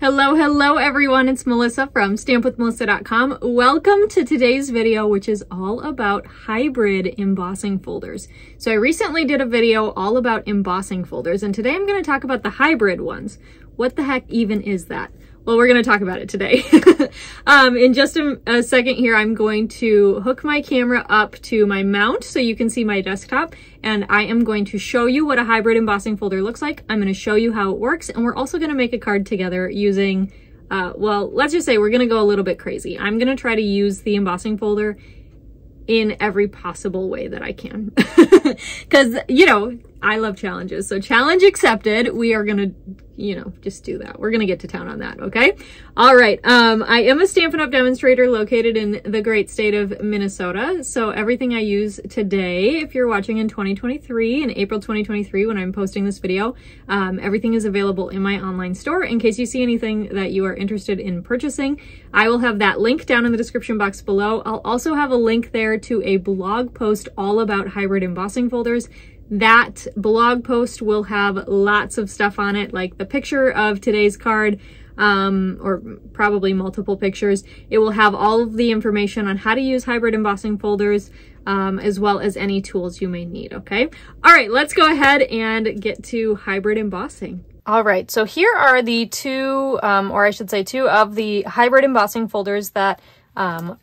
Hello everyone, it's Melissa from stampwithmelissa.com. Welcome to today's video, which is all about hybrid embossing folders. So I recently did a video all about embossing folders, and today I'm going to talk about the hybrid ones. What the heck even is that? Well, we're going to talk about it today. In just a second here, I'm going to hook my camera up to my mount so you can see my desktop, and I am going to show you what a hybrid embossing folder looks like. I'm going to show you how it works, and we're also going to make a card together using, well, let's just say we're going to go a little bit crazy. I'm going to try to use the embossing folder in every possible way that I can. Because, you know, I love challenges. So challenge accepted. We are going to, you know, just do that. We're going to get to town on that. Okay. All right. I am a Stampin' Up! Demonstrator located in the great state of Minnesota. So everything I use today, if you're watching in 2023, in April 2023, when I'm posting this video, everything is available in my online store. In case you see anything that you are interested in purchasing, I will have that link down in the description box below. I'll also have a link there to a blog post all about hybrid embossing folders. That blog post will have lots of stuff on it, like the picture of today's card, or probably multiple pictures. It will have all of the information on how to use hybrid embossing folders, as well as any tools you may need, okay? All right, let's go ahead and get to hybrid embossing. All right, so here are the two, or I should say two of the hybrid embossing folders that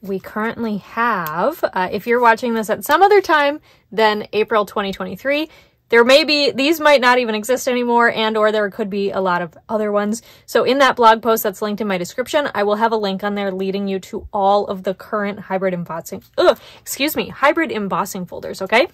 we currently have. If you're watching this at some other time than April 2023, there may be, these might not even exist anymore, and or there could be a lot of other ones. So in that blog post that's linked in my description, I will have a link on there leading you to all of the current hybrid embossing, hybrid embossing folders, okay?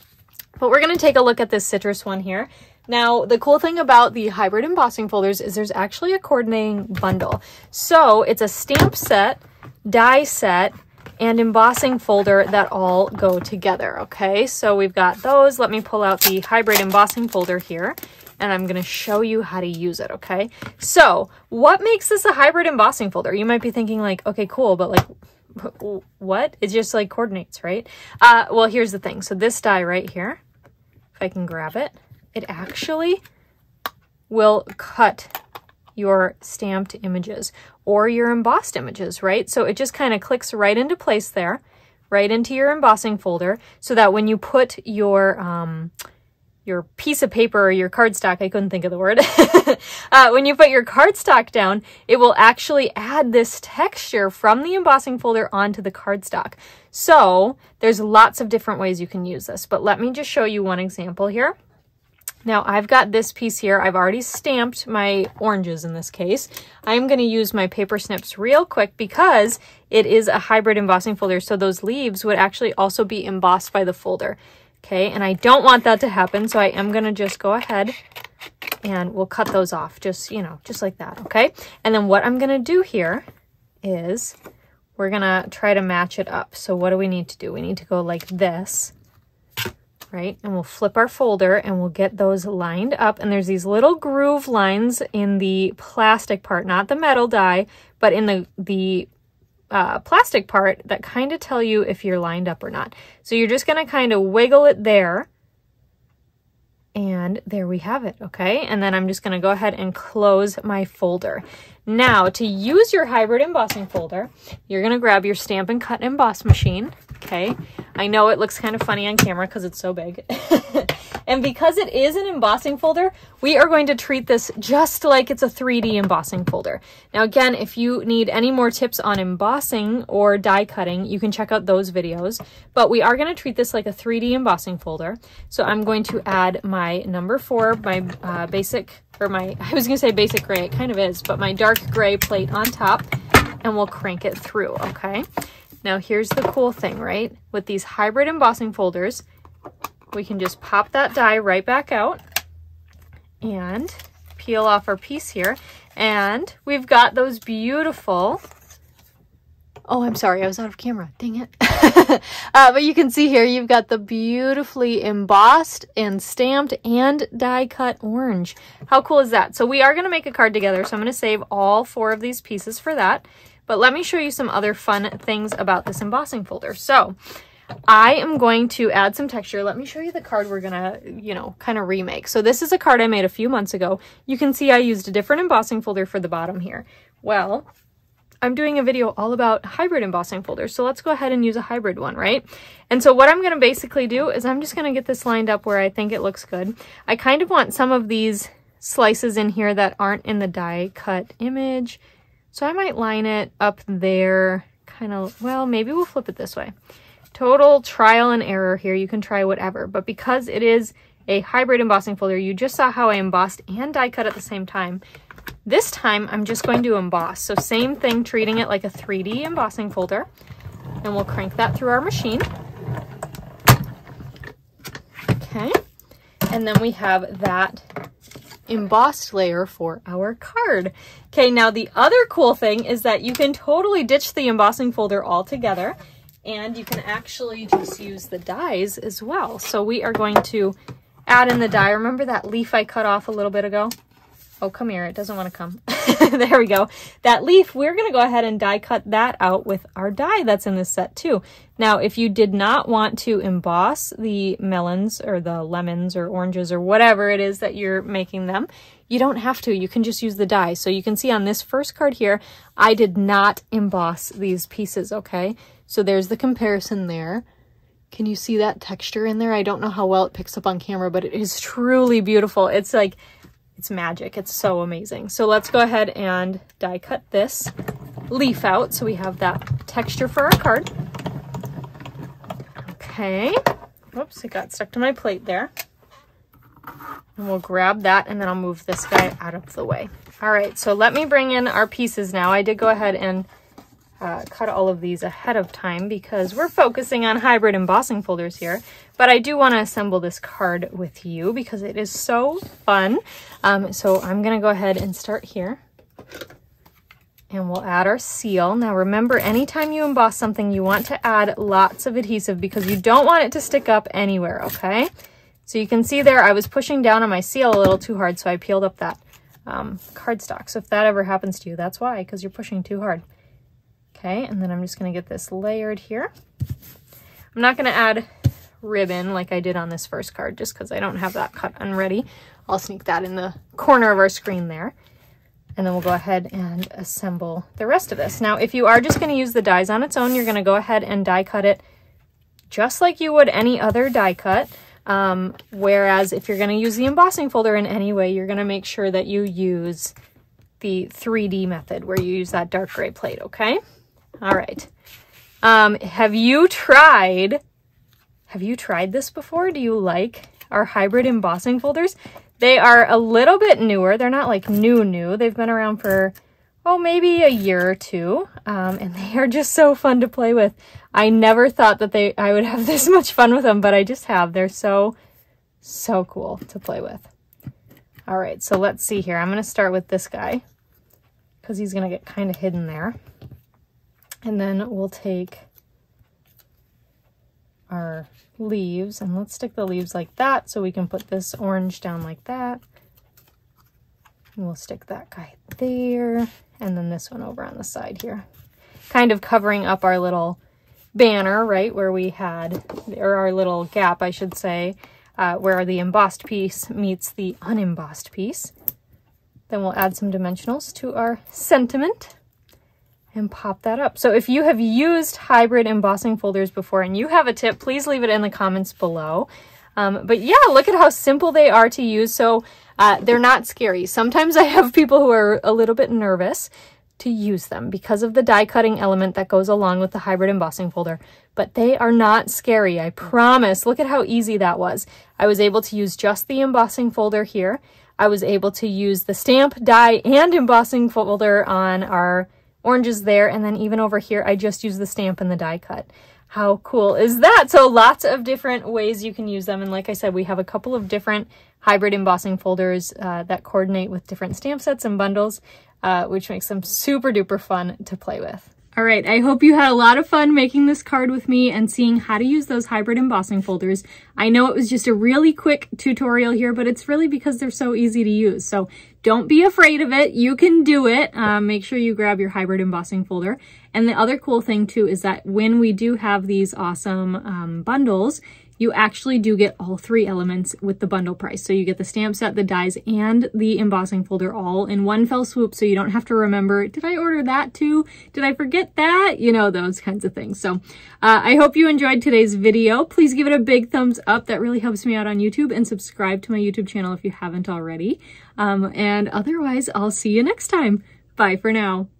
But we're gonna take a look at this citrus one here. Now, the cool thing about the hybrid embossing folders is there's actually a coordinating bundle. So it's a stamp set, die set, and embossing folder that all go together, okay? So we've got those. Let me pull out the hybrid embossing folder here, and I'm gonna show you how to use it, okay? So what makes this a hybrid embossing folder? You might be thinking like, okay, cool, but like, what? It just like coordinates, right? Well, here's the thing. So this die right here, if I can grab it, it actually will cut your stamped images or your embossed images, right? So it just kind of clicks right into place there, right into your embossing folder, so that when you put your piece of paper or your cardstock, I couldn't think of the word, when you put your cardstock down, it will actually add this texture from the embossing folder onto the cardstock. So there's lots of different ways you can use this, but let me just show you one example here. Now I've got this piece here. I've already stamped my oranges in this case. I'm going to use my paper snips real quick because it is a hybrid embossing folder. So those leaves would actually also be embossed by the folder. Okay, and I don't want that to happen. So I am going to just go ahead and we'll cut those off just, you know, just like that. Okay. And then what I'm going to do here is we're going to try to match it up. So what do we need to do? We need to go like this. Right? And we'll flip our folder and we'll get those lined up. And there's these little groove lines in the plastic part, not the metal die, but in the plastic part that kind of tell you if you're lined up or not. So you're just going to kind of wiggle it there. And there we have it, okay? And then I'm just going to go ahead and close my folder. Now, to use your hybrid embossing folder, you're going to grab your Stampin' Cut and Emboss machine, okay? I know it looks kind of funny on camera because it's so big. And because it is an embossing folder, we are going to treat this just like it's a 3D embossing folder. Now, again, if you need any more tips on embossing or die cutting, you can check out those videos. But we are going to treat this like a 3D embossing folder. So I'm going to add my number 4, my basic, or my, I was going to say basic gray, it kind of is, but my dark gray plate on top, and we'll crank it through, okay? Now, here's the cool thing, right? With these hybrid embossing folders, we can just pop that die right back out and peel off our piece here. And we've got those beautiful, oh, I'm sorry, I was out of camera, dang it. But you can see here, you've got the beautifully embossed and stamped and die cut orange. How cool is that? So we are going to make a card together. So I'm going to save all 4 of these pieces for that. But let me show you some other fun things about this embossing folder. So I am going to add some texture. Let me show you the card we're gonna, you know, kind of remake. So this is a card I made a few months ago. You can see I used a different embossing folder for the bottom here. Well, I'm doing a video all about hybrid embossing folders, so let's go ahead and use a hybrid one, right? And so what I'm going to basically do is I'm just going to get this lined up where I think it looks good. I kind of want some of these slices in here that aren't in the die cut image, so I might line it up there, kind of, well, maybe we'll flip it this way. Total trial and error here, you can try whatever, but because it is a hybrid embossing folder, you just saw how I embossed and die cut at the same time. This time, I'm just going to emboss. So same thing, treating it like a 3D embossing folder. And we'll crank that through our machine. Okay. And then we have that embossed layer for our card. Okay, now the other cool thing is that you can totally ditch the embossing folder altogether. And you can actually just use the dies as well. So we are going to add in the die. Remember that leaf I cut off a little bit ago? Oh, come here. It doesn't want to come. There we go. That leaf, we're going to go ahead and die cut that out with our die that's in this set too. Now, if you did not want to emboss the melons or the lemons or oranges or whatever it is that you're making them, you don't have to. You can just use the die. So you can see on this first card here, I did not emboss these pieces, okay? So there's the comparison there. Can you see that texture in there? I don't know how well it picks up on camera, but it is truly beautiful. It's like, it's magic. It's so amazing. So let's go ahead and die cut this leaf out so we have that texture for our card. Okay. Whoops, it got stuck to my plate there. And we'll grab that and then I'll move this guy out of the way. All right, so let me bring in our pieces now. I did go ahead and cut all of these ahead of time because we're focusing on hybrid embossing folders here, but I do want to assemble this card with you because it is so fun. So I'm going to go ahead and start here and we'll add our seal. Now remember, anytime you emboss something, you want to add lots of adhesive because you don't want it to stick up anywhere, okay? So you can see there, I was pushing down on my seal a little too hard, so I peeled up that cardstock. So if that ever happens to you, that's why, because you're pushing too hard. Okay, and then I'm just going to get this layered here. I'm not going to add ribbon like I did on this first card just because I don't have that cut and ready. I'll sneak that in the corner of our screen there. And then we'll go ahead and assemble the rest of this. Now, if you are just going to use the dies on its own, you're going to go ahead and die cut it just like you would any other die cut. Whereas if you're going to use the embossing folder in any way, you're going to make sure that you use the 3D method where you use that dark gray plate, okay? All right. Have you tried this before? Do you like our hybrid embossing folders? They are a little bit newer. They're not like new. They've been around for, oh, maybe a year or two. And they are just so fun to play with. I never thought that I would have this much fun with them, but I just have. They're so cool to play with. All right, so let's see here. I'm going to start with this guy because he's going to get kind of hidden there. And then we'll take our leaves and let's stick the leaves like that so we can put this orange down like that. And we'll stick that guy there and then this one over on the side here. Kind of covering up our little banner, right, where we had, or our little gap, I should say, where the embossed piece meets the unembossed piece. Then we'll add some dimensionals to our sentiment and pop that up. So if you have used hybrid embossing folders before and you have a tip, please leave it in the comments below. But yeah, look at how simple they are to use. So they're not scary. Sometimes I have people who are a little bit nervous to use them because of the die cutting element that goes along with the hybrid embossing folder, but they are not scary, I promise. Look at how easy that was. I was able to use just the embossing folder here. I was able to use the stamp, die, and embossing folder on our oranges there, and then even over here, I just used the stamp and the die cut. How cool is that? So lots of different ways you can use them, and like I said, we have a couple of different hybrid embossing folders that coordinate with different stamp sets and bundles, which makes them super duper fun to play with. All right, I hope you had a lot of fun making this card with me and seeing how to use those hybrid embossing folders. I know it was just a really quick tutorial here, but it's really because they're so easy to use. So don't be afraid of it. You can do it. Make sure you grab your hybrid embossing folder. And the other cool thing too is that when we do have these awesome bundles, you actually do get all 3 elements with the bundle price. So you get the stamp set, the dies, and the embossing folder all in one fell swoop, so you don't have to remember, did I order that too? Did I forget that? You know, those kinds of things. So I hope you enjoyed today's video. Please give it a big thumbs up. That really helps me out on YouTube, and subscribe to my YouTube channel if you haven't already. And otherwise, I'll see you next time. Bye for now.